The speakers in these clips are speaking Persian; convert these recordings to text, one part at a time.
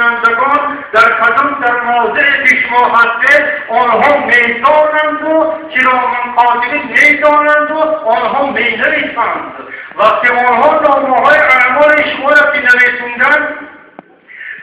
بینندگان در کدام در موضع پیش ما هسته آنها میدانند و کرامان کاتبین میدانند و آنها مینویسند. وقتی آنها نامه‌های اعمال شما را که نویسوندن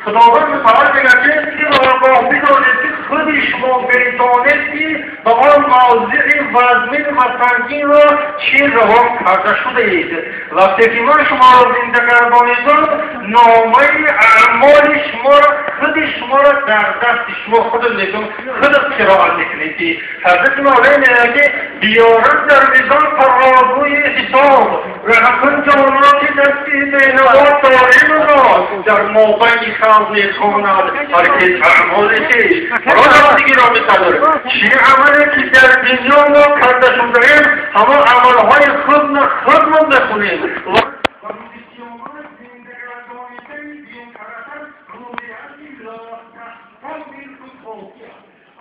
خداوند متعال میگه این آگاه بدانید که خود شما میدانستی به آن موضع وزمین و سنگین را چی رها کرده شده اید. وقتی که من شما را زنده گردانیدم نامه اعمال شما را خود شما را در دست شما خود میدون خود قرائت میکنید. حضرت مولا میگه که بیارم در میزان ترازوی حساب و حکم جانا که دستی بینوات داریم را در موقعی خلق میکند هرکس اعمالشی را دیگه را میتداره چی عملی که در دنیا ما کرده شدهیم همه عملهای خودمون بخونیم.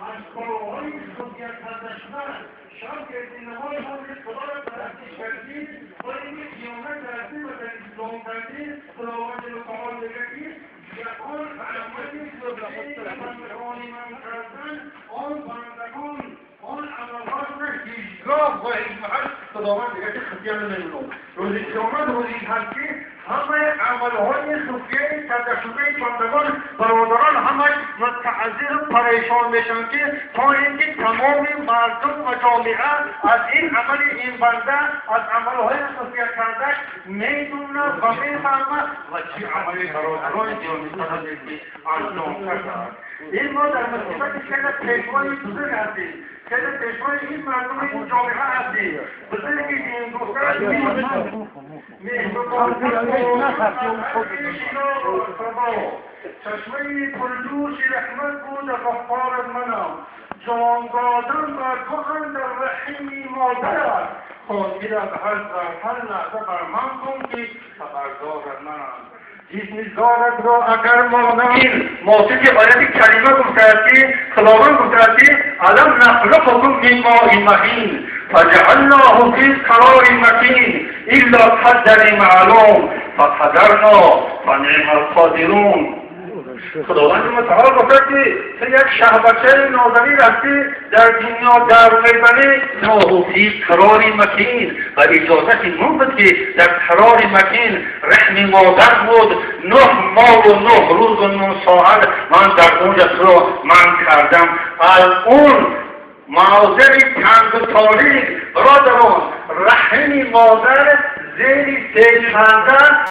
از کارهای خودیت کردشتن شب گردینهای حالی خدا را پرستش کردید و اینکه قیامت کردید و در اسلام کردید خداوند متعال میگه که یکان علامتی که بندگان من کردن آن بندگان آن عملها را هیچگاه و هیچ خداوند میگه که خطیه نمیدونم. روز قیامت روزی هست که همه عملهای خفیه کرده شده بندگان برادران همه متعذر پریشان میشن که تا اینکه تمام مردم و جامعه از این عمل این بنده از عملهای خفیه کرده میدونه و میفهمه و چی عملی برادران جامعه که انجام کرده. این ما در مصیبت خیلی پیشوای بزرگ هستیم، خیلی پیشوای این مردم این جامعه هستیم. بزرگی این دوستان چشمه پرجوش رحمت بود غفار منم جان دادن بر تو اندر رحمی مادرت خواهی را به هر لحظه بر من کن که خبردار منم. جسم زارت را اگر مانم موسیقی آیت کریمه گفته خداوند گفته علم نخلقکم من ماء مهین فجعلناه فی قرار مکین الا قدر معلوم فقدرنا فنعم القادرون. خداوند متعال گفته که تو یک شهبچه نازنین هستی در دنیا در میبنی فی قرار مکین و اجازت من بود که در قرار مکین رحم مادر بود 9 ماه و 9 روز و 9 ساعت من در اونجا رو من کردم. از اون موضع تنگ و تاریک برادران رحم مادر زیر 3 چنده